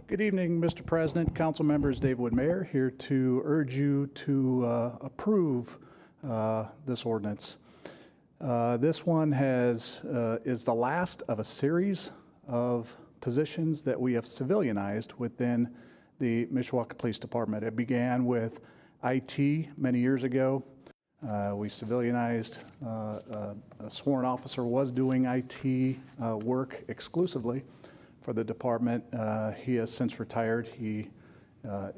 Good evening, Mr. President, council members. Dave Woodmayor here to urge you to approve this ordinance. This one is the last of a series of positions that we have civilianized within the Mishawaka Police Department. It began with IT many years ago. We civilianized, a sworn officer was doing IT work exclusively for the department. He has since retired. He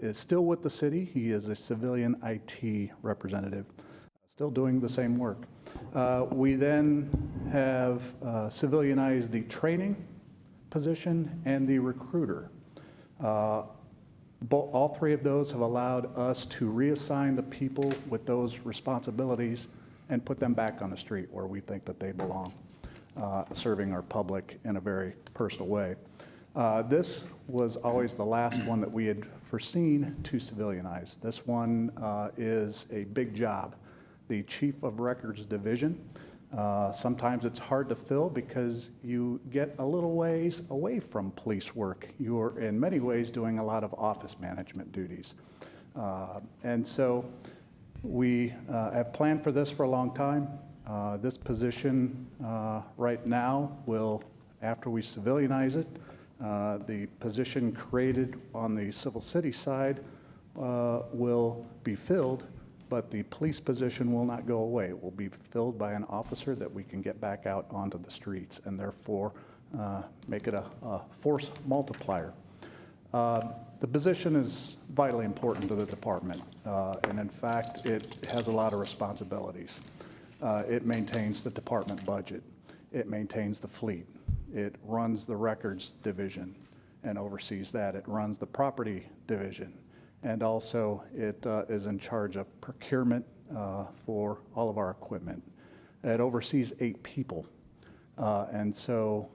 is still with the city. He is a civilian IT representative, still doing the same work. We then have civilianized the training position and the recruiter. All three of those have allowed us to reassign the people with those responsibilities and put them back on the street where we think that they belong, serving our public in a very personal way. This was always the last one that we had foreseen to civilianize. This one is a big job. The Chief of Records Division. Sometimes it's hard to fill because you get a little ways away from police work. You're in many ways doing a lot of office management duties. And so we have planned for this for a long time. This position right now will, after we civilianize it, the position created on the Civil City side will be filled, but the police position will not go away. It will be filled by an officer that we can get back out onto the streets and therefore make it a force multiplier. The position is vitally important to the department, and in fact, it has a lot of responsibilities. It maintains the department budget. It maintains the fleet. It runs the records division and oversees that. It runs the property division. And also it is in charge of procurement for all of our equipment. It oversees 8 people. And so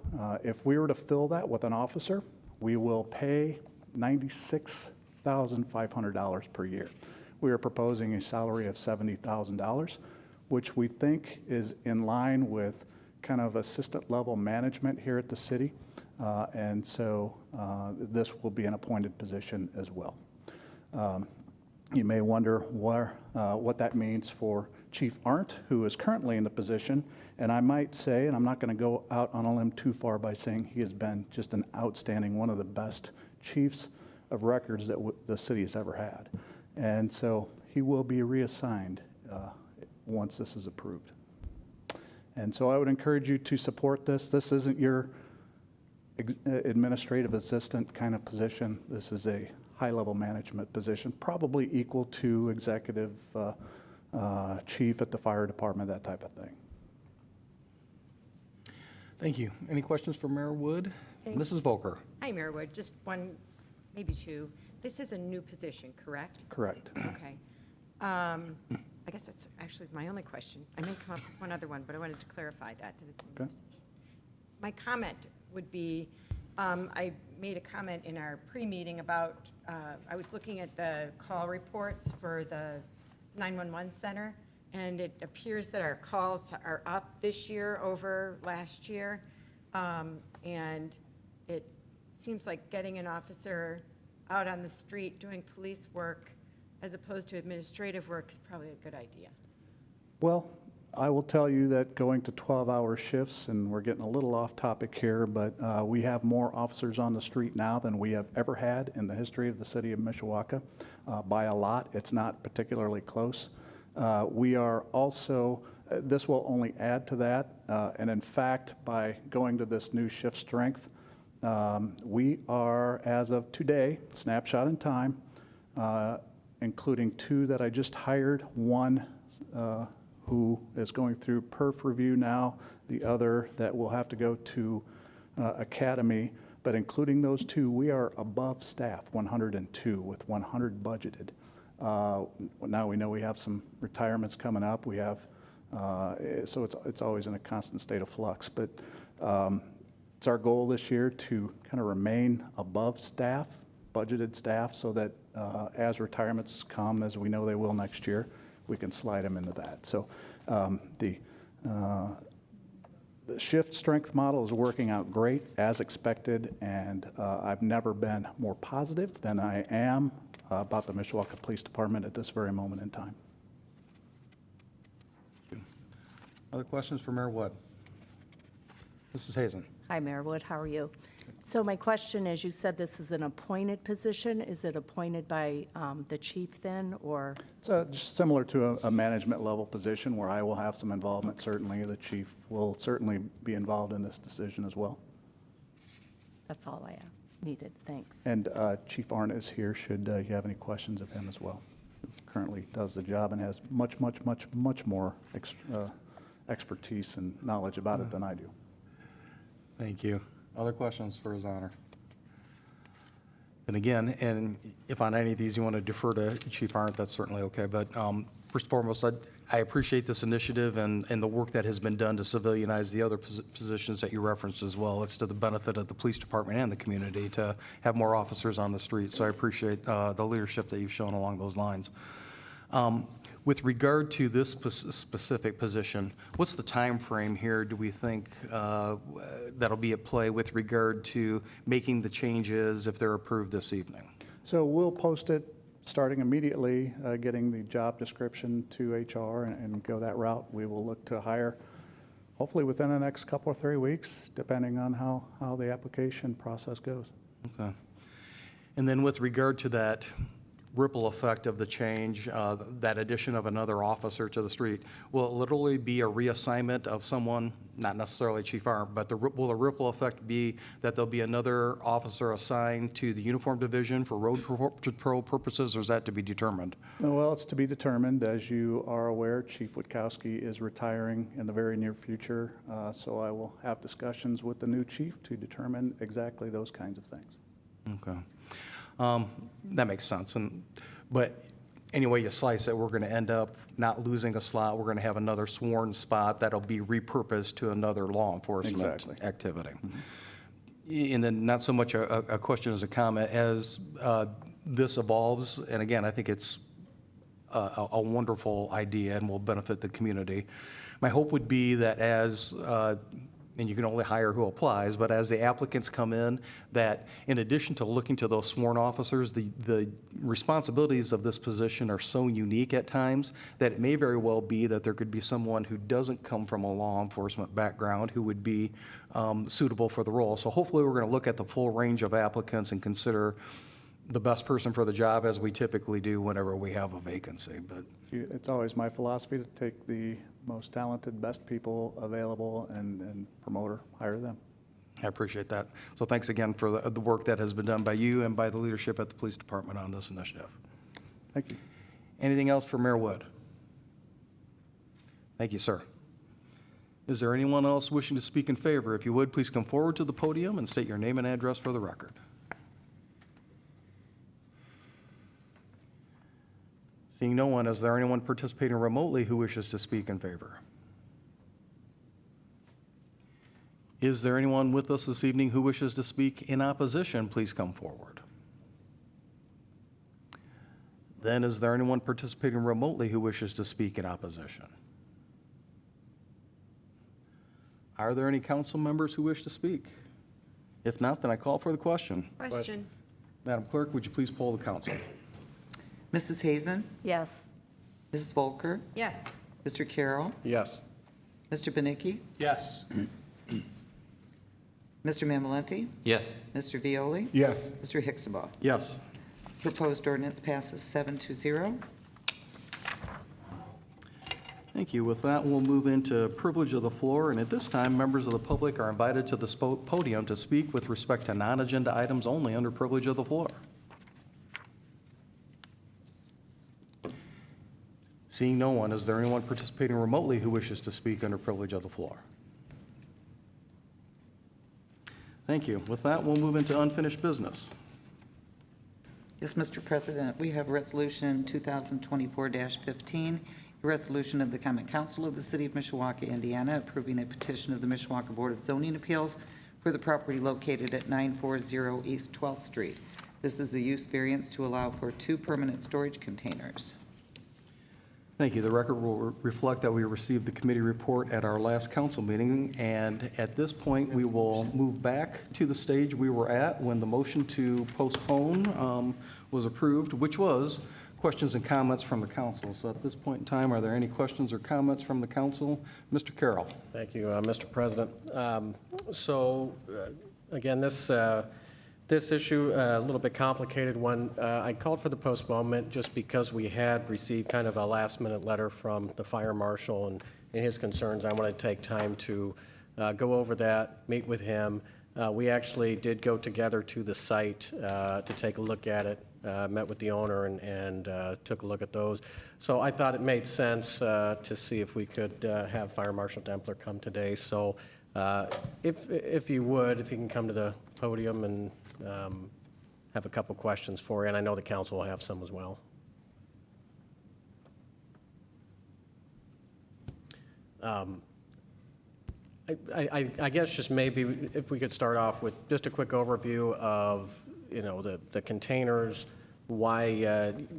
if we were to fill that with an officer, we will pay $96,500 per year. We are proposing a salary of $70,000, which we think is in line with kind of assistant level management here at the city. And so this will be an appointed position as well. You may wonder what that means for Chief Arndt, who is currently in the position. And I might say, and I'm not going to go out on a limb too far by saying he has been just an outstanding, one of the best chiefs of records that the city has ever had. And so he will be reassigned once this is approved. And so I would encourage you to support this. This isn't your administrative assistant kind of position. This is a high-level management position, probably equal to executive chief at the fire department, that type of thing. Thank you. Any questions for Mayor Wood? Thanks. Mrs. Volker. Hi, Mayor Wood. Just one, maybe two. This is a new position, correct? Correct. Okay. I guess that's actually my only question. I may come up with one other one, but I wanted to clarify that it's a new Okay. position. My comment would be, I made a comment in our pre-meeting about, I was looking at the call reports for the 911 center, and it appears that our calls are up this year over last year. And it seems like getting an officer out on the street doing police work as opposed to administrative work is probably a good idea. Well, I will tell you that going to 12-hour shifts, and we're getting a little off topic here, but we have more officers on the street now than we have ever had in the history of the city of Mishawaka, by a lot. It's not particularly close. We are also, this will only add to that, and in fact, by going to this new shift strength, we are, as of today, snapshot in time, including 2 that I just hired, one who is going through perf review now, the other that will have to go to academy. But including those 2, we are above staff, 102, with 100 budgeted. Now we know we have some retirements coming up. We have, so it's always in a constant state of flux. But it's our goal this year to kind of remain above staff, budgeted staff, so that as retirements come, as we know they will next year, we can slide them into that. So The shift strength model is working out great, as expected, and I've never been more positive than I am about the Mishawaka Police Department at this very moment in time. Other questions for Mayor Wood? Mrs. Hazen? Hi, Mayor Wood, how are you? So my question is, you said this is an appointed position. Is it appointed by the chief then, or? It's just similar to a management level position where I will have some involvement. Certainly, the chief will certainly be involved in this decision as well. That's all I needed, thanks. And Chief Arndt is here should you have any questions of him as well. Currently does the job and has much more expertise and knowledge about it than I do. Thank you. Other questions for His Honor? And again, and if on any of these you want to defer to Chief Arndt, that's certainly okay. But first and foremost, I appreciate this initiative and the work that has been done to civilianize the other positions that you referenced as well. It's to the benefit of the police department and the community to have more officers on the street. So I appreciate the leadership that you've shown along those lines. With regard to this specific position, what's the time frame here, do we think, that'll be at play with regard to making the changes if they're approved this evening? So we'll post it starting immediately, getting the job description to HR and go that route. We will look to hire hopefully within the next couple or 3 weeks, depending on how the application process goes. Okay. And then with regard to that ripple effect of the change, that addition of another officer to the street, will it literally be a reassignment of someone, not necessarily Chief Arndt, but will the ripple effect be that there'll be another officer assigned to the uniform division for road patrol purposes, or is that to be determined? Well, it's to be determined. As you are aware, Chief Witkowski is retiring in the very near future, so I will have discussions with the new chief to determine exactly those kinds of things. Okay. That makes sense. But any way you slice it, we're going to end up not losing a slot. We're going to have another sworn spot that'll be repurposed to another law enforcement Exactly. activity. Mm-hmm. And then not so much a question as a comment. As this evolves, and again, I think it's a wonderful idea and will benefit the community. My hope would be that as and you can only hire who applies, but as the applicants come in, that in addition to looking to those sworn officers, the responsibilities of this position are so unique at times that it may very well be that there could be someone who doesn't come from a law enforcement background who would be suitable for the role. So hopefully we're going to look at the full range of applicants and consider the best person for the job, as we typically do whenever we have a vacancy. But It's always my philosophy to take the most talented, best people available and promote or hire them. I appreciate that. So thanks again for the work that has been done by you and by the leadership at the police department on this initiative. Thank you. Anything else for Mayor Wood? Thank you, sir. Is there anyone else wishing to speak in favor? If you would, please come forward to the podium and state your name and address for the record. Seeing no one, is there anyone participating remotely who wishes to speak in favor? Is there anyone with us this evening who wishes to speak in opposition? Please come forward. Then is there anyone participating remotely who wishes to speak in opposition? Are there any council members who wish to speak? If not, then I call for the question. Question. Madam Clerk, would you please poll the council? Mrs. Hazen? Yes. Mrs. Volker? Yes. Mr. Carroll? Yes. Mr. Benicki? Yes. Mr. Mamalenti? Yes. Mr. Violi? Yes. Mr. Hicksabaugh? Yes. Proposed ordinance passes 7-0. Thank you. With that, we'll move into privilege of the floor, and at this time, members of the public are invited to the podium to speak with respect to non-agenda items only under privilege of the floor. Seeing no one, is there anyone participating remotely who wishes to speak under privilege of the floor? Thank you. With that, we'll move into unfinished business. Yes, Mr. President, we have Resolution 2024-15, a resolution of the Common Council of the City of Mishawaka, Indiana, approving a petition of the Mishawaka Board of Zoning Appeals for the property located at 940 East 12th Street. This is a use variance to allow for 2 permanent storage containers. Thank you. The record will reflect that we received the committee report at our last council meeting, and at this point, we will move back to the stage we were at when the motion to postpone was approved, which was questions and comments from the council. So at this point in time, are there any questions or comments from the council? Mr. Carroll. Thank you, Mr. President. Again, this issue, a little bit complicated one. I called for the postponement just because we had received kind of a last-minute letter from the fire marshal and his concerns. I wanted to take time to go over that, meet with him. We actually did go together to the site to take a look at it, met with the owner and took a look at those. So I thought it made sense to see if we could have Fire Marshal Dempler come today. So if you can come to the podium and have a couple questions for you, and I know the council will have some as well. I guess just maybe if we could start off with just a quick overview of, the containers, why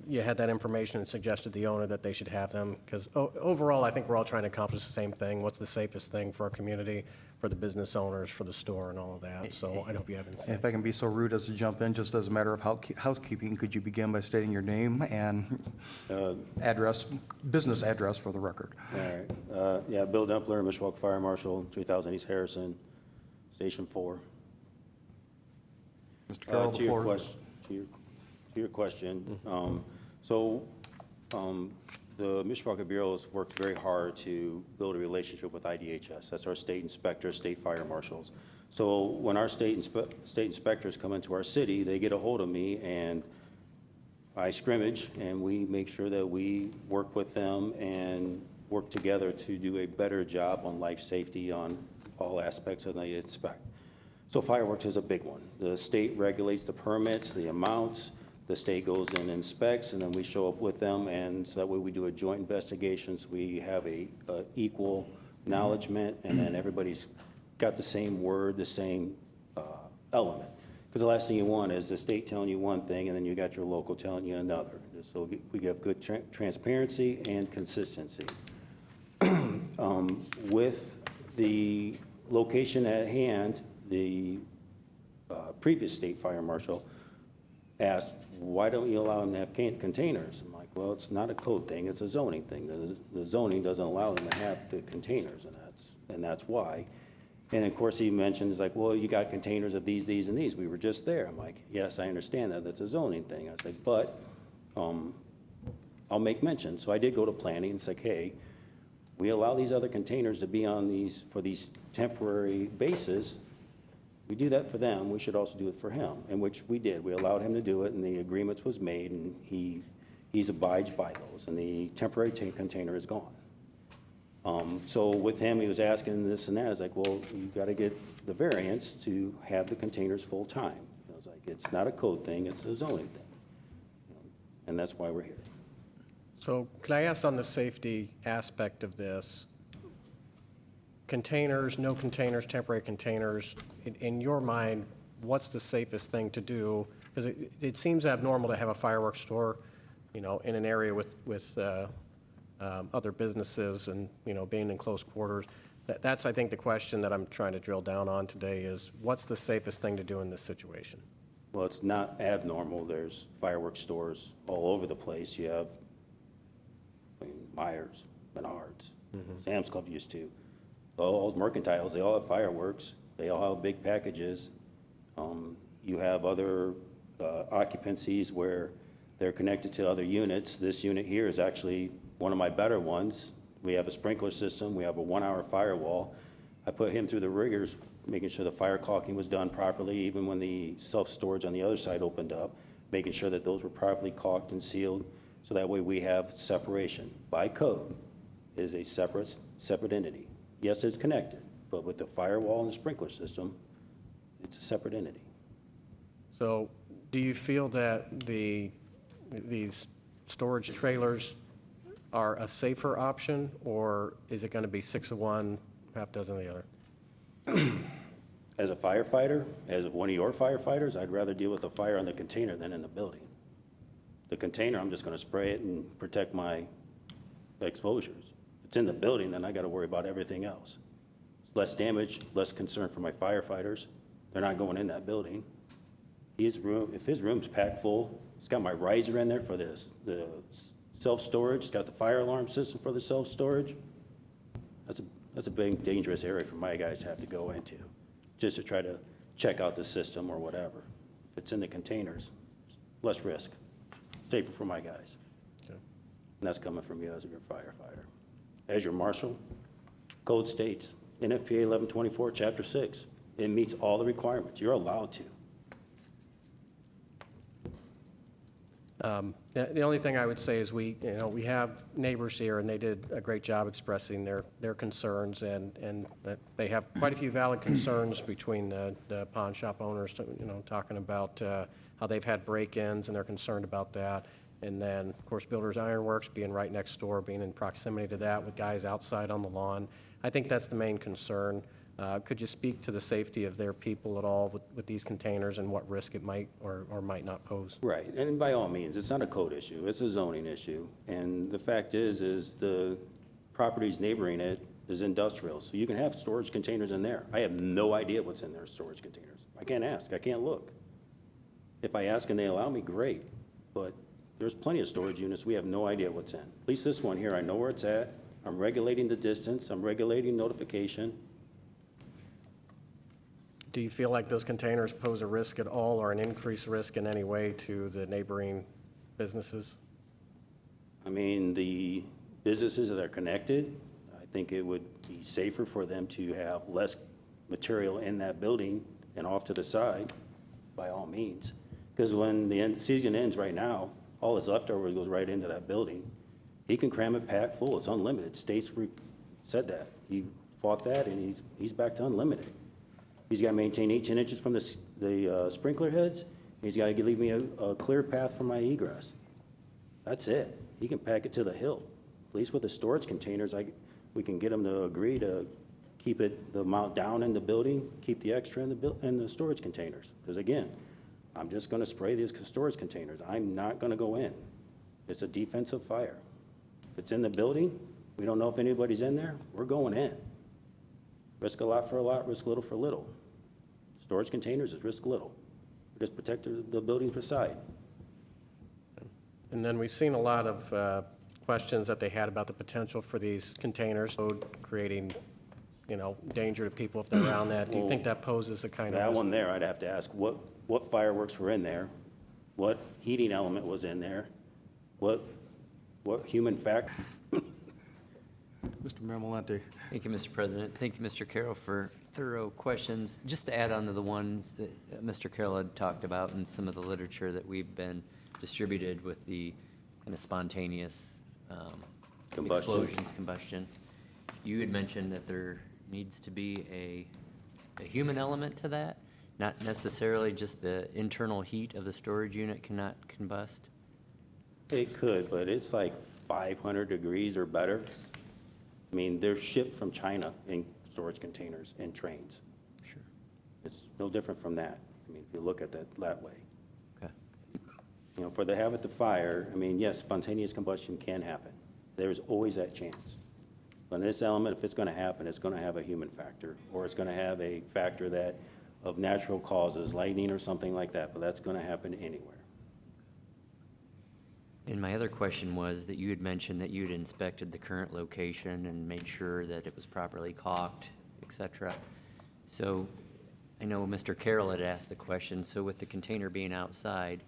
you had that information and suggested the owner that they should have them. Because overall, I think we're all trying to accomplish the same thing. What's the safest thing for our community, for the business owners, for the store, and all of that. So I hope you have And anything. if I can be so rude as to jump in, just as a matter of housekeeping, could you begin by stating your name and address, business address for the record? All right. Yeah, Bill Dempler, Mishawaka Fire Marshal, 3000 East Harrison, Station 4. Mr. Carroll, the floor. To your question, the Mishawaka Bureau has worked very hard to build a relationship with IDHS. That's our state inspectors, state fire marshals. So when our state inspectors come into our city, they get a hold of me, and I scrimmage, and we make sure that we work with them and work together to do a better job on life safety on all aspects of the inspect. So fireworks is a big one. The state regulates the permits, the amounts. The state goes in and inspects, and then we show up with them, and so that way we do a joint investigation, so we have a equal acknowledgement, and then everybody's got the same word, the same element. Because the last thing you want is the state telling you one thing, and then you got your local telling you another. So we have good transparency and consistency. With the location at hand, the previous state fire marshal asked, why don't you allow them to have containers? I'm like, well, it's not a code thing, it's a zoning thing. The zoning doesn't allow them to have the containers, and that's why. And of course, he mentioned, it's like, well, you got containers of these, and these. We were just there. I'm like, yes, I understand that, that's a zoning thing. I was like, but I'll make mention. So I did go to planning and say, hey, we allow these other containers to be on these, for these temporary bases. We do that for them, we should also do it for him, and which we did. We allowed him to do it, and the agreements was made, and he's abided by those, and the temporary container is gone. So with him, he was asking this and that. I was like, well, you got to get the variance to have the containers full-time. I was like, it's not a code thing, it's a zoning thing. And that's why we're here. So could I ask on the safety aspect of this, containers, no containers, temporary containers, in your mind, what's the safest thing to do? Because it seems abnormal to have a fireworks store, in an area with other businesses and, being in close quarters. That's, I think, the question that I'm trying to drill down on today is, what's the safest thing to do in this situation? Well, it's not abnormal. There's fireworks stores all over the place. You have Myers, Menards, Sam's Club used to. All mercantiles, they all have fireworks. They all have big packages. You have other occupancies where they're connected to other units. This unit here is actually one of my better ones. We have a sprinkler system. We have a 1-hour firewall. I put him through the rigors, making sure the fire caulking was done properly, even when the self-storage on the other side opened up, making sure that those were properly caulked and sealed, so that way we have separation. By code, it is a separate entity. Yes, it's connected, but with the firewall and the sprinkler system, it's a separate entity. So do you feel that these storage trailers are a safer option, or is it going to be 6 of one, half dozen of the other? As a firefighter, as one of your firefighters, I'd rather deal with a fire on the container than in the building. The container, I'm just going to spray it and protect my exposures. If it's in the building, then I got to worry about everything else. Less damage, less concern for my firefighters. They're not going in that building. If his room's packed full, it's got my riser in there for the self-storage, it's got the fire alarm system for the self-storage. That's a big, dangerous area for my guys to have to go into, just to try to check out the system or whatever. If it's in the containers, less risk, safer for my guys. Okay. And that's coming from you as your firefighter. As your marshal, code states, NFPA 1124, Chapter 6, it meets all the requirements. You're allowed to. The only thing I would say is we have neighbors here, and they did a great job expressing their concerns, and that they have quite a few valid concerns between the pawn shop owners, talking about how they've had break-ins, and they're concerned about that. And then, of course, Builders Ironworks being right next door, being in proximity to that with guys outside on the lawn. I think that's the main concern. Could you speak to the safety of their people at all with these containers and what risk it might or might not pose? Right, and by all means, it's not a code issue, it's a zoning issue. And the fact is the properties neighboring it is industrial, so you can have storage containers in there. I have no idea what's in their storage containers. I can't ask, I can't look. If I ask and they allow me, great, but there's plenty of storage units, we have no idea what's in. At least this one here, I know where it's at, I'm regulating the distance, I'm regulating notification. Do you feel like those containers pose a risk at all or an increased risk in any way to the neighboring businesses? I mean, the businesses that are connected, I think it would be safer for them to have less material in that building and off to the side, by all means. Because when the season ends right now, all that's leftover goes right into that building. He can cram it packed full, it's unlimited. States said that. He fought that, and he's back to unlimited. He's got to maintain 18 inches from the sprinkler heads, and he's got to leave me a clear path for my egress. That's it. He can pack it to the hilt. At least with the storage containers, we can get him to agree to keep the amount down in the building, keep the extra in the storage containers. Because again, I'm just going to spray these storage containers. I'm not going to go in. It's a defensive fire. If it's in the building, we don't know if anybody's in there, we're going in. Risk a lot for a lot, risk little for little. Storage containers is risk little. Just protect the buildings beside. And then we've seen a lot of questions that they had about the potential for these containers creating, danger to people if they're around that. Do you think that poses a kind of That risk? one there, I'd have to ask what fireworks were in there, what heating element was in there, what human factor. Mr. Maramolente. Thank you, Mr. President. Thank you, Mr. Carroll, for thorough questions. Just to add on to the ones that Mr. Carroll had talked about and some of the literature that we've been distributed with the kind of spontaneous explosions, combustion. You had mentioned that there needs to be a human element to that, not necessarily just the internal heat of the storage unit cannot combust. It could, but it's like 500 degrees or better. I mean, they're shipped from China in storage containers and trains. Sure. It's no different from that. I mean, if you look at that way. Okay. For the habit to fire, I mean, yes, spontaneous combustion can happen. There's always that chance. But in this element, if it's going to happen, it's going to have a human factor, or it's going to have a factor of natural causes, lightning or something like that, but that's going to happen anywhere. And my other question was that you had mentioned that you'd inspected the current location and made sure that it was properly caulked, et cetera. So I know Mr. Carroll had asked the question, so with the container being outside,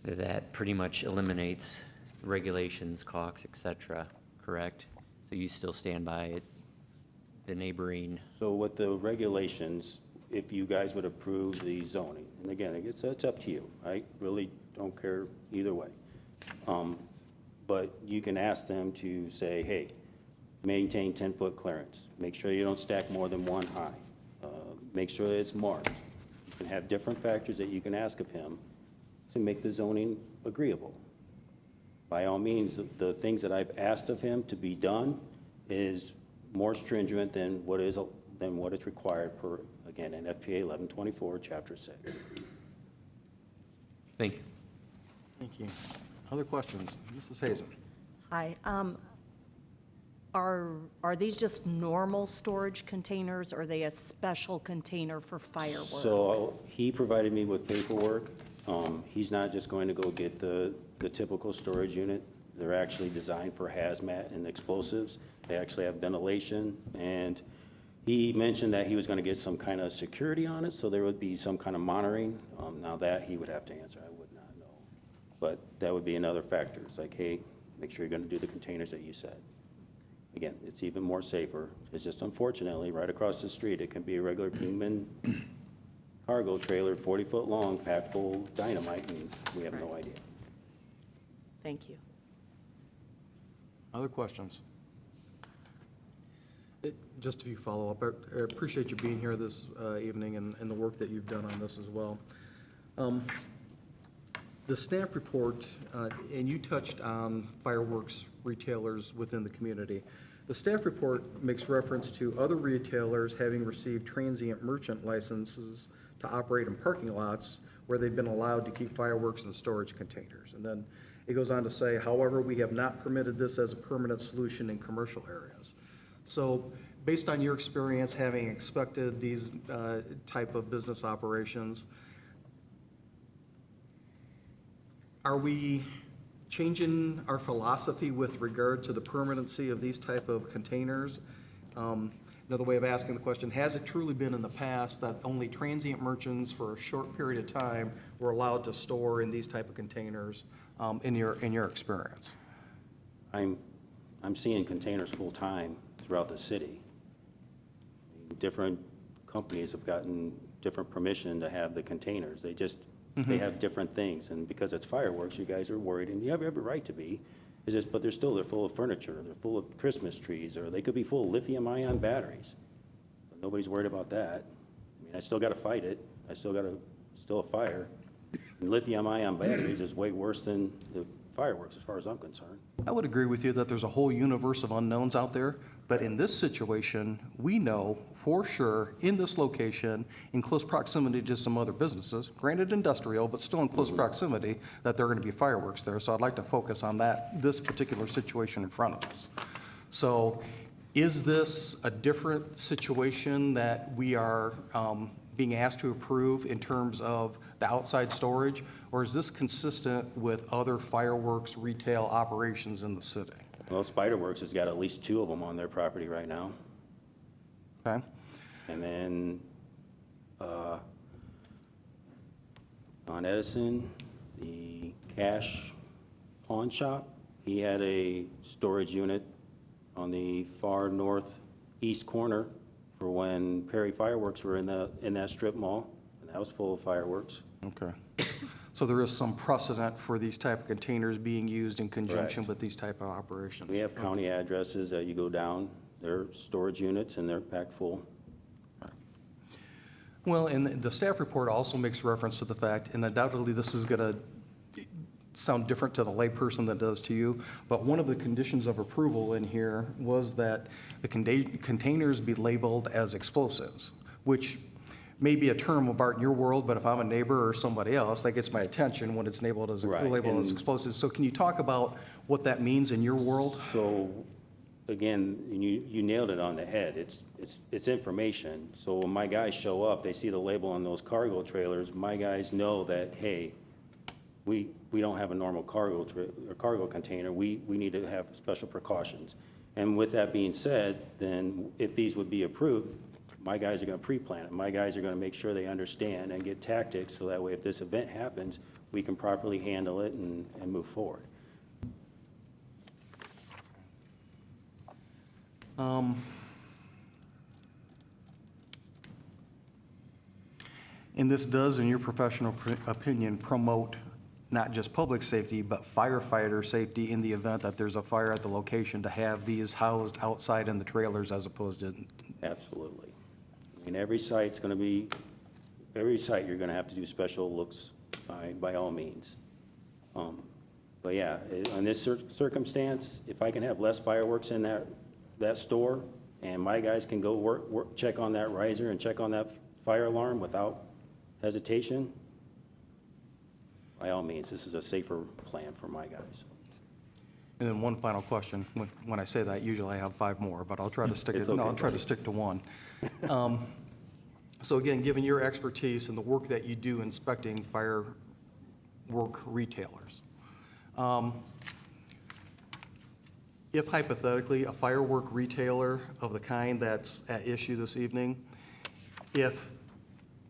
that pretty much eliminates regulations, caulks, et cetera, correct? So you still stand by it, the neighboring? So with the regulations, if you guys would approve the zoning, and again, it's up to you. I really don't care either way. But you can ask them to say, hey, maintain 10-foot clearance. Make sure you don't stack more than one high. Make sure that it's marked. You can have different factors that you can ask of him to make the zoning agreeable. By all means, the things that I've asked of him to be done is more stringent than what is required per, again, NFPA 1124, Chapter 6. Thank you. Thank you. Other questions? Mrs. Hazen. Hi. Are these just normal storage containers, or are they a special container for fireworks? So he provided me with paperwork. He's not just going to go get the typical storage unit. They're actually designed for hazmat and explosives. They actually have ventilation, and he mentioned that he was going to get some kind of security on it, so there would be some kind of monitoring. Now that he would have to answer, I would not know. But that would be another factor. It's like, hey, make sure you're going to do the containers that you said. Again, it's even more safer. It's just unfortunately, right across the street, it can be a regular Kingman cargo trailer, 40-foot long, packed full of dynamite, and we have no idea. Thank you. Other questions? Just a few follow-up. I appreciate you being here this evening and the work that you've done on this as well. The staff report, and you touched on fireworks retailers within the community. The staff report makes reference to other retailers having received transient merchant licenses to operate in parking lots where they've been allowed to keep fireworks in storage containers. And then it goes on to say, however, we have not permitted this as a permanent solution in commercial areas. So based on your experience having inspected these type of business operations, are we changing our philosophy with regard to the permanency of these type of containers? Another way of asking the question, has it truly been in the past that only transient merchants for a short period of time were allowed to store in these type of containers in your experience? I'm seeing containers full-time throughout the city. Different companies have gotten different permission to have the containers. They have different things, and because it's fireworks, you guys are worried, and you have every right to be. It's just, but they're full of furniture, they're full of Christmas trees, or they could be full of lithium-ion batteries. But nobody's worried about that. I mean, I still got to fight it. Still a fire. And lithium-ion batteries is way worse than the fireworks, as far as I'm concerned. I would agree with you that there's a whole universe of unknowns out there, but in this situation, we know for sure in this location, in close proximity to some other businesses, granted industrial, but still in close proximity, that there are going to be fireworks there. So I'd like to focus on this particular situation in front of us. So is this a different situation that we are being asked to approve in terms of the outside storage, or is this consistent with other fireworks retail operations in the city? Well, Spiderworks has got at least 2 of them on their property right now. Okay. And then on Edison, the Cash Pawn Shop, he had a storage unit on the far northeast corner for when Perry Fireworks were in that strip mall, and that was full of fireworks. Okay. So there is some precedent for these type of containers being used in conjunction Correct. with these type of operations? We have county addresses that you go down, they're storage units, and they're packed full. Well, and the staff report also makes reference to the fact, and undoubtedly this is going to sound different to the layperson than it does to you, but one of the conditions of approval in here was that the containers be labeled as explosives, which may be a term of art in your world, but if I'm a neighbor or somebody else, that gets my attention when it's labeled as Right, as and- explosives. So can you talk about what that means in your world? So, again, you nailed it on the head. It's information. So when my guys show up, they see the label on those cargo trailers, my guys know that, hey, we don't have a normal cargo container. We need to have special precautions. And with that being said, then if these would be approved, my guys are going to pre-plan it. My guys are going to make sure they understand and get tactics, so that way if this event happens, we can properly handle it and move forward. And this does, in your professional opinion, promote not just public safety, but firefighter safety in the event that there's a fire at the location, to have these housed outside in the trailers as opposed to... Absolutely. I mean, every site you're gonna have to do special looks by all means. But yeah, in this circumstance, if I can have less fireworks in that store, and my guys can go check on that riser and check on that fire alarm without hesitation, by all means, this is a safer plan for my guys. And then one final question. When I say that, usually I have 5 more, but I'll try to stick It's to, no, okay, I'll try to buddy. stick to one. So again, given your expertise and the work that you do inspecting firework retailers, if hypothetically, a firework retailer of the kind that's at issue this evening, if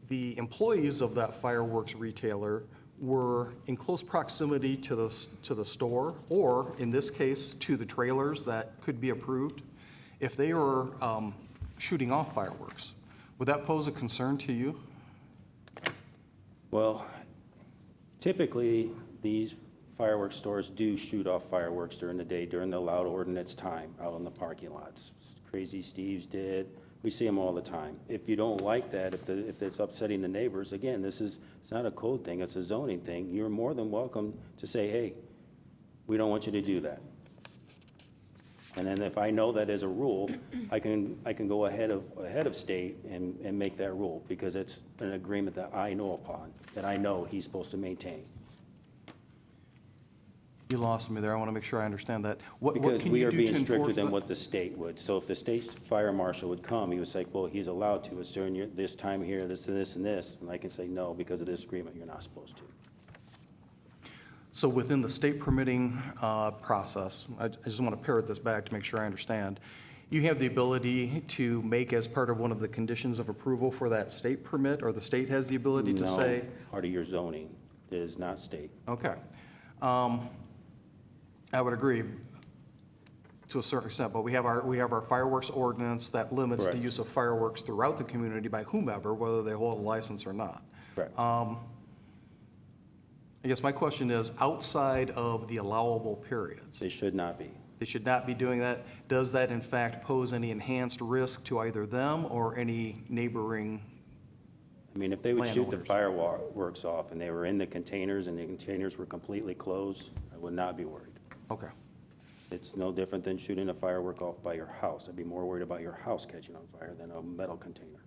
the employees of that fireworks retailer were in close proximity to the store, or in this case, to the trailers that could be approved, if they were shooting off fireworks, would that pose a concern to you? Well, typically, these fireworks stores do shoot off fireworks during the day, during the allowed ordinance time, out in the parking lots. Crazy Steve's did. We see them all the time. If you don't like that, if it's upsetting the neighbors, again, it's not a code thing, it's a zoning thing. You're more than welcome to say, hey, we don't want you to do that. And then if I know that as a rule, I can go ahead of state and make that rule, because it's an agreement that I know upon, that I know he's supposed to maintain. You lost me there. I want to make sure I understand that. What Because can we you are do being to stricter enforce than that? what the state would. So if the state's fire marshal would come, he would say, well, he's allowed to, it's during this time here, this and this and this. And I can say, no, because of this agreement, you're not supposed to. So within the state permitting process, I just want to parrot this back to make sure I understand. You have the ability to make as part of one of the conditions of approval for that state permit, or the state has the ability to No, say? part of your zoning is not state. Okay. I would agree to a certain extent, but we have our fireworks ordinance that limits the Correct. use of fireworks throughout the community by whomever, whether they hold a license or not. Correct. I guess my question is, outside of the allowable periods, They should not be. they should not be doing that. Does that in fact pose any enhanced risk to either them or any neighboring? I mean, if they would shoot the Landowners. fireworks off and they were in the containers and the containers were completely closed, I would not be worried. Okay. It's no different than shooting a firework off by your house. I'd be more worried about your house catching on fire than a metal container.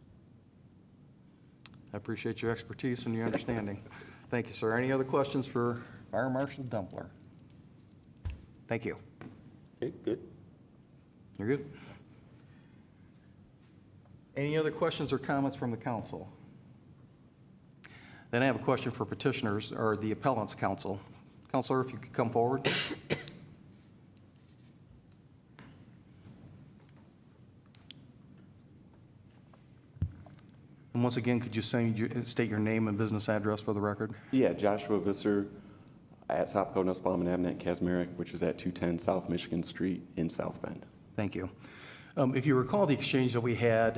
I appreciate your expertise and your understanding. Thank you, sir. Any other questions for Fire Marshal Dumpler? Thank you. Okay, good. You're good. Any other questions or comments from the council? Then I have a question for petitioners, or the appellant's counsel. Counselor, if you could come forward. And once again, could you state your name and business address for the record? Yeah, Joshua Visser at Sopco, Nussbaum, and Abnett, Kazmarek, which is at 210 South Michigan Street in South Bend. Thank you. If you recall the exchange that we had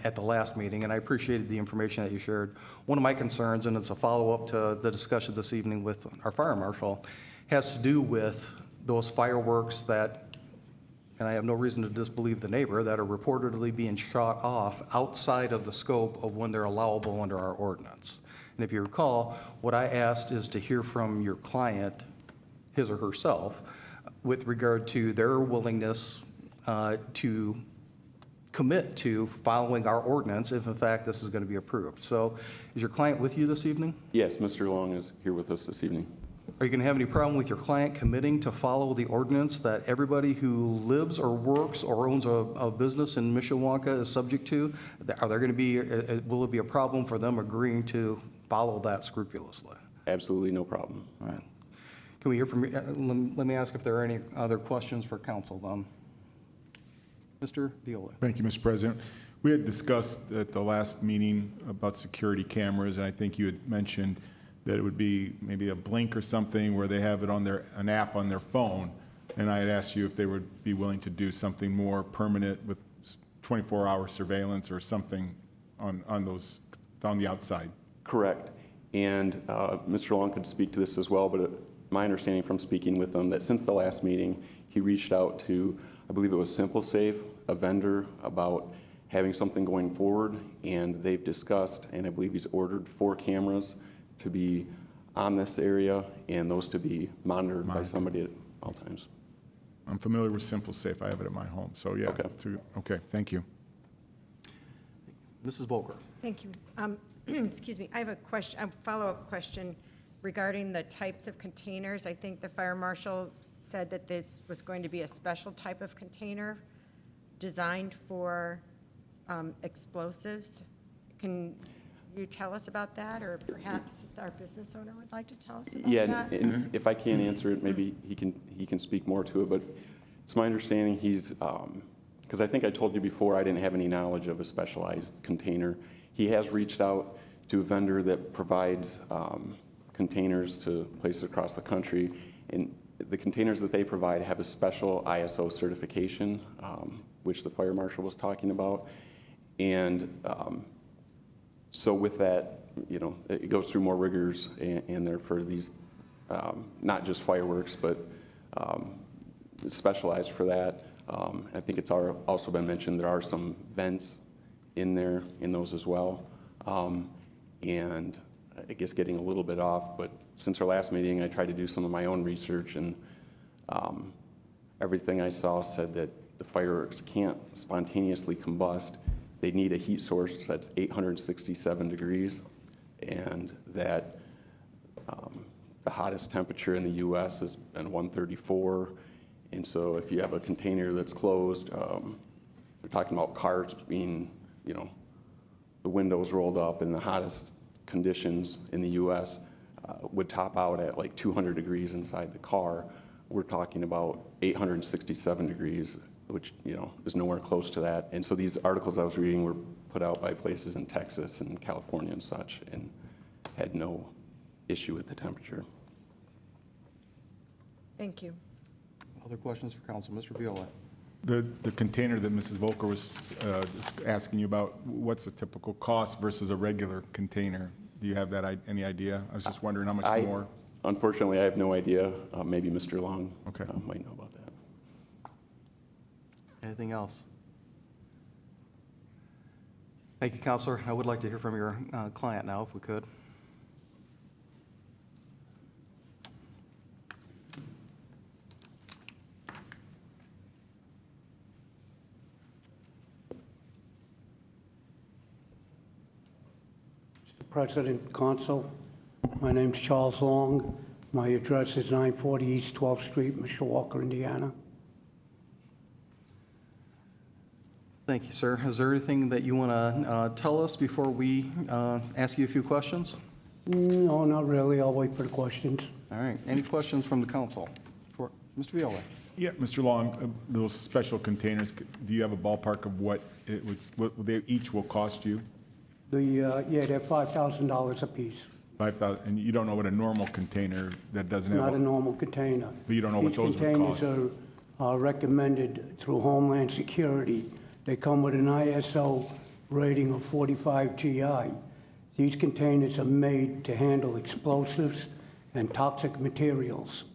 at the last meeting, and I appreciated the information that you shared, one of my concerns, and it's a follow-up to the discussion this evening with our fire marshal, has to do with those fireworks that, and I have no reason to disbelieve the neighbor, that are reportedly being shot off outside of the scope of when they're allowable under our ordinance. And if you recall, what I asked is to hear from your client, his or herself, with regard to their willingness to commit to following our ordinance if in fact this is going to be approved. So is your client with you this evening? Yes, Mr. Long is here with us this evening. Are you going to have any problem with your client committing to follow the ordinance that everybody who lives or works or owns a business in Mishawaka is subject to? Are there going to be, will it be a problem for them agreeing to follow that scrupulously? Absolutely no problem. All right. Can we hear from, let me ask if there are any other questions for council then. Mr. Viola. Thank you, Mr. President. We had discussed at the last meeting about security cameras, and I think you had mentioned that it would be maybe a Blink or something where they have it on an app on their phone, and I had asked you if they would be willing to do something more permanent with 24-hour surveillance or something on those, on the outside. Correct. And Mr. Long could speak to this as well, but my understanding from speaking with him that since the last meeting, he reached out to, I believe it was SimpliSafe, a vendor, about having something going forward, and they've discussed, and I believe he's ordered 4 cameras to be on this area, and those to be monitored by somebody at all times. I'm familiar with SimpliSafe. I have it at my home, so yeah. Okay. Okay, thank you. Mrs. Volker. Thank you. Excuse me, I have a question, a follow-up question. regarding the types of containers, I think the fire marshal said that this was going to be a special type of container designed for explosives. Can you tell us about that, or perhaps our business owner would like to tell us about Yeah, that? and if I can't answer it, maybe he can speak more to it, but it's my understanding he's, because I think I told you before, I didn't have any knowledge of a specialized container. He has reached out to a vendor that provides containers to places across the country, and the containers that they provide have a special ISO certification, which the fire marshal was talking about. And so with that, you know, it goes through more rigors, and they're for these, not just fireworks, but specialized for that. I think it's also been mentioned there are some vents in there, in those as well. And I guess getting a little bit off, but since our last meeting, I tried to do some of my own research, and everything I saw said that the fireworks can't spontaneously combust. They need a heat source that's 867 degrees, and that the hottest temperature in the U.S. has been 134. And so if you have a container that's closed, we're talking about cars being, you know, the windows rolled up, and the hottest conditions in the U.S. Would top out at like 200 degrees inside the car. We're talking about 867 degrees, which, you know, is nowhere close to that. And so these articles I was reading were put out by places in Texas and California and such, and had no issue with the temperature. Thank you. Other questions for council? Mr. Viola? The container that Mrs. Volker was asking you about, what's a typical cost versus a regular container? Do you have that, any idea? I was just wondering how much more. Unfortunately, I have no idea. Maybe Mr. Long Okay. might know about that. Anything else? Thank you, Counselor. I would like to hear from your client now, if we could. Mr. President, Council, my name's Charles Long. My address is 940 East 12th Street, Mishawaka, Indiana. Thank you, sir. Is there anything that you want to tell us before we ask you a few questions? No, not really. I'll wait for the questions. All right. Any questions from the council? For Mr. Viola? Yeah, Mr. Long, those special containers, do you have a ballpark of what they each will cost you? Yeah, they're $5,000 a piece. 5,000, and you don't know what a normal container that doesn't have? Not a normal container. But you don't know what those would cost? These containers are recommended through Homeland Security. They come with an ISO rating of 45 GI. These containers are made to handle explosives and toxic materials.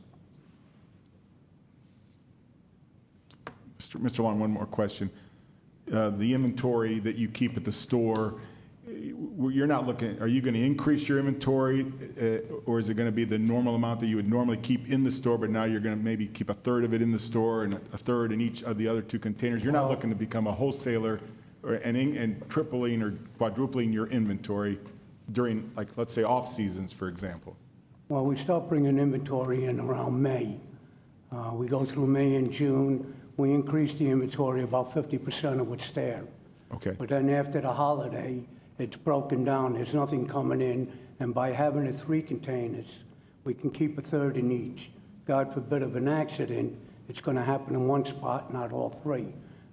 Mr. Long, one more question. The inventory that you keep at the store, you're not looking, are you going to increase your inventory, or is it going to be the normal amount that you would normally keep in the store, but now you're going to maybe keep a third of it in the store and a third in each of the other two containers? You're not looking to become a wholesaler and tripling or quadrupling your inventory during, like, let's say, off seasons, for example? Well, we start bringing inventory in around May. We go through May and June. We increase the inventory about 50% of what's there. Okay. But then after the holiday, it's broken down. There's nothing coming in. And by having the 3 containers, we can keep a third in each. God forbid of an accident, it's going to happen in one spot, not all 3.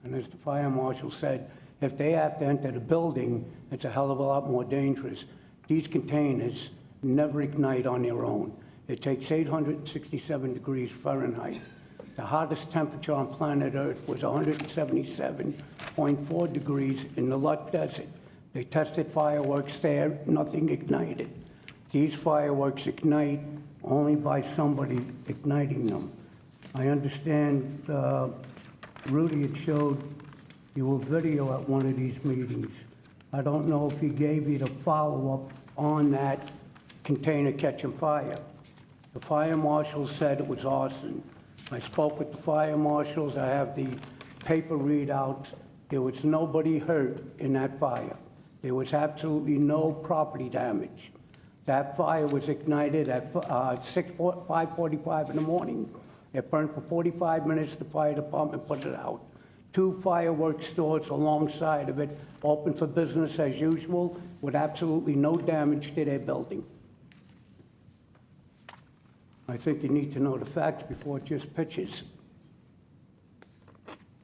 And as the fire marshal said, if they have to enter the building, it's a hell of a lot more dangerous. These containers never ignite on their own. It takes 867 degrees Fahrenheit. The hottest temperature on planet Earth was 177.4 degrees in the Lut Desert. They tested fireworks there, nothing ignited. These fireworks ignite only by somebody igniting them. I understand Rudy had showed you a video at one of these meetings. I don't know if he gave you the follow-up on that container catching fire. The fire marshal said it was arson. I spoke with the fire marshals. I have the paper readouts. There was nobody hurt in that fire. There was absolutely no property damage. That fire was ignited at 5:45 in the morning. It burned for 45 minutes, the fire department put it out. 2 fireworks stores alongside of it, open for business as usual, with absolutely no damage to their building. I think you need to know the facts before just pictures.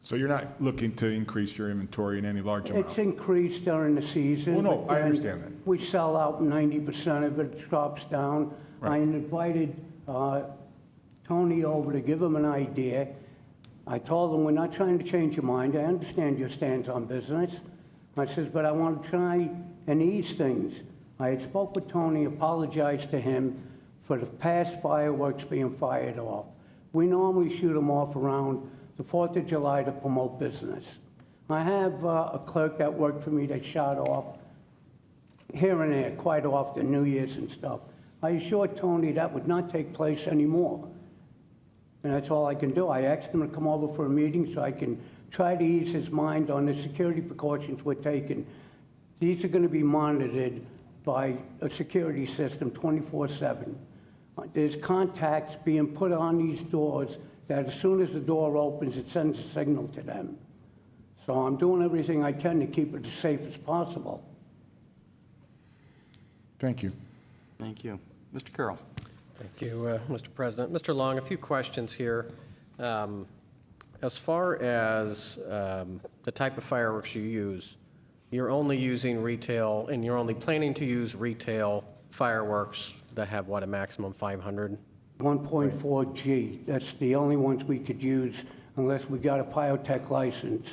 So you're not looking to increase your inventory in any large amount? It's increased during the season. Oh, no, but I then understand that. We sell out 90% of it, drops down. I Right. invited Tony over to give him an idea. I told him, we're not trying to change your mind. I understand your stance on business. I says, but I want to try and ease things. I had spoke with Tony, apologized to him for the past fireworks being fired off. We normally shoot them off around the 4th of July to promote business. I have a clerk that worked for me that shot off here and there quite often, New Year's and stuff. I assured Tony that would not take place anymore. And that's all I can do. I asked him to come over for a meeting so I can try to ease his mind on the security precautions we're taking. These are going to be monitored by a security system 24/7. There's contacts being put on these doors that as soon as the door opens, it sends a signal to them. So I'm doing everything I can to keep it as safe as possible. Thank you. Thank you. Mr. Carroll. Thank you, Mr. President. Mr. Long, a few questions here. As far as the type of fireworks you use, you're only using retail, and you're only planning to use retail fireworks that have, what, a maximum 500? 1.4 G, that's the only ones we could use unless we got a Pyrotech license.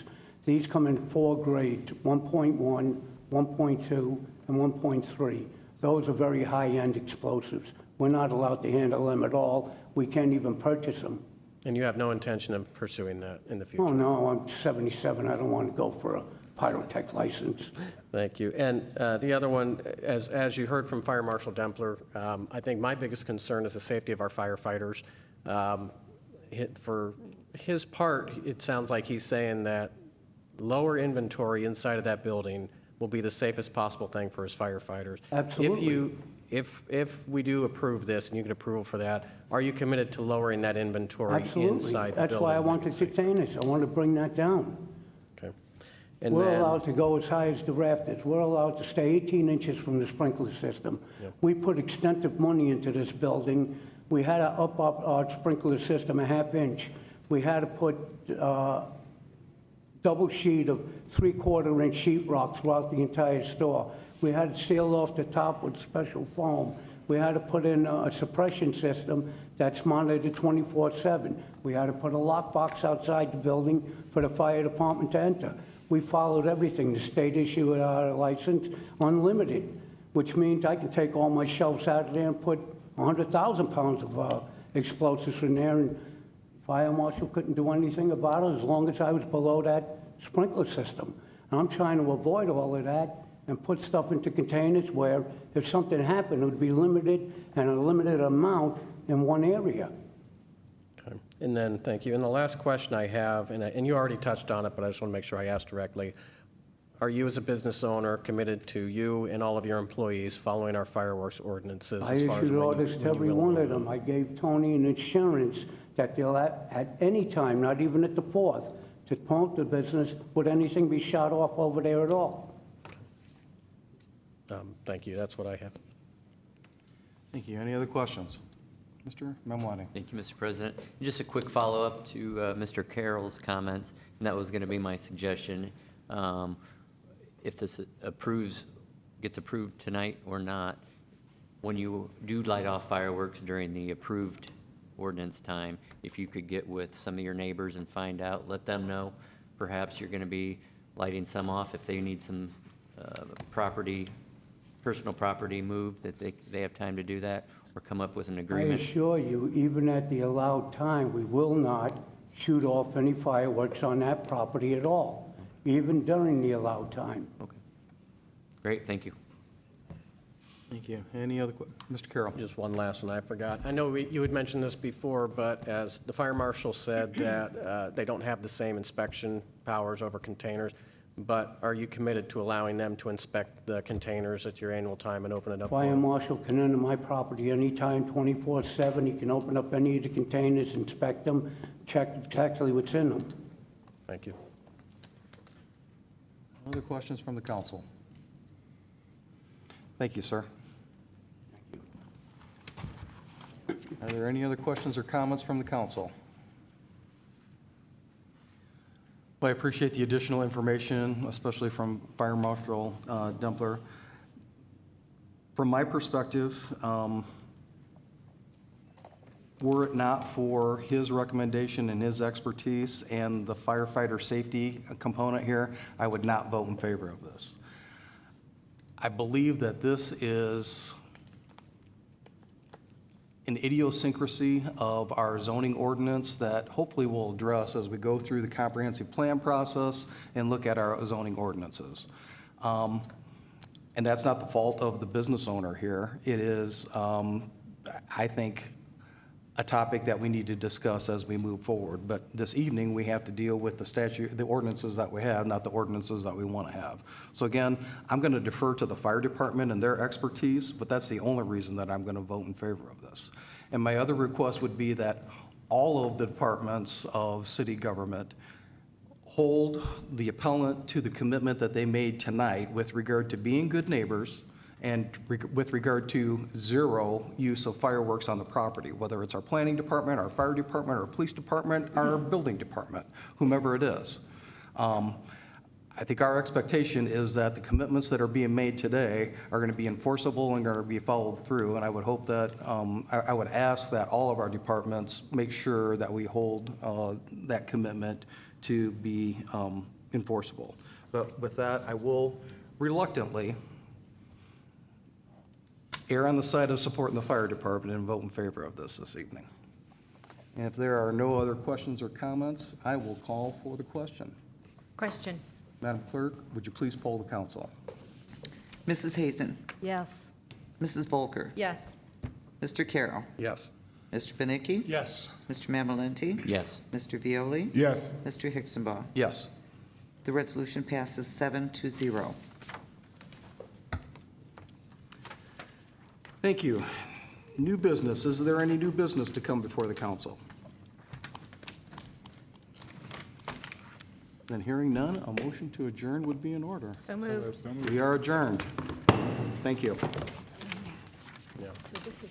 These come in 4 grades, 1.1, 1.2, and 1.3. Those are very high-end explosives. We're not allowed to handle them at all. We can't even purchase them. And you have no intention of pursuing that in the future? Oh, no, I'm 77. I don't want to go for a Pyrotech license. Thank you. And the other one, as you heard from Fire Marshal Dempler, I think my biggest concern is the safety of our firefighters. For his part, it sounds like he's saying that lower inventory inside of that building will be the safest possible thing for his firefighters. Absolutely. If we do approve this and you get approval for that, are you committed to lowering that inventory Absolutely. inside the building? That's why I want the containers. I want to bring that down. Okay. And We're then- allowed to go as high as the rafters. We're allowed to stay 18 inches from the sprinkler system. Yep. We put extensive money into this building. We had to up our sprinkler system a ½ inch. We had to put double sheet of 3/4 inch sheetrock throughout the entire store. We had to seal off the top with special foam. We had to put in a suppression system that's monitored 24/7. We had to put a lockbox outside the building for the fire department to enter. We followed everything. The state issued our license unlimited, which means I can take all my shelves out of there and put 100,000 pounds of explosives in there, and fire marshal couldn't do anything about it as long as I was below that sprinkler system. And I'm trying to avoid all of that and put stuff into containers where if something happened, it would be limited and a limited amount in one area. Okay. And then, thank you. And the last question I have, and you already touched on it, but I just want to make sure I ask directly. Are you, as a business owner, committed to you and all of your employees following our fireworks ordinances? I as far as issued when you- orders to when you every will one and of won't? them. I gave Tony an insurance that they'll, at any time, not even at the 4th, to promote the business, would anything be shot off over there at all. Thank you. That's what I have. Thank you. Any other questions? Mr. Memwani. Thank you, Mr. President. Just a quick follow-up to Mr. Carroll's comments, and that was going to be my suggestion. If this gets approved tonight or not, when you do light off fireworks during the approved ordinance time, if you could get with some of your neighbors and find out, let them know, perhaps you're going to be lighting some off if they need some personal property moved, that they have time to do that, or come up with an I agreement. assure you, even at the allowed time, we will not shoot off any fireworks on that property at all, even during the allowed time. Okay. Great, thank you. Thank you. Any other, Mr. Carroll? Just one last one I forgot. I know you had mentioned this before, but as the fire marshal said that they don't have the same inspection powers over containers, but are you committed to allowing them to inspect the containers at your annual time and open it up? for Fire them? marshal can enter my property anytime, 24/7. He can open up any of the containers, inspect them, check exactly what's in them. Thank you. Other questions from the council? Thank you, sir. Are there any other questions or comments from the council? Well, I appreciate the additional information, especially from Fire Marshal Dempler. From my perspective, were it not for his recommendation and his expertise and the firefighter safety component here, I would not vote in favor of this. I believe that this is an idiosyncrasy of our zoning ordinance that hopefully we'll address as we go through the comprehensive plan process and look at our zoning ordinances. And that's not the fault of the business owner here. It is, I think, a topic that we need to discuss as we move forward. But this evening, we have to deal with the statute, the ordinances that we have, not the ordinances that we want to have. So again, I'm going to defer to the fire department and their expertise, but that's the only reason that I'm going to vote in favor of this. And my other request would be that all of the departments of city government hold the appellant to the commitment that they made tonight with regard to being good neighbors and with regard to zero use of fireworks on the property, whether it's our planning department, our fire department, our police department, our building department, whomever it is. I think our expectation is that the commitments that are being made today are going to be enforceable and going to be followed through, and I would hope that, I would ask that all of our departments make sure that we hold that commitment to be enforceable. But with that, I will reluctantly err on the side of supporting the fire department and vote in favor of this evening. And if there are no other questions or comments, I will call for the question. Question. Madam Clerk, would you please poll the council? Mrs. Hazen, Yes. Mrs. Volker, Yes. Mr. Carroll, Yes. Mr. Benicki, Yes. Mr. Mamalenti, Yes. Mr. Violi, Yes. Mr. Hicksonbaugh. Yes. The resolution passes 7-0. Thank you. New business. Is there any new business to come before the council? Then hearing none, a motion to adjourn would be in order. So moved. We are adjourned. Thank you. So this is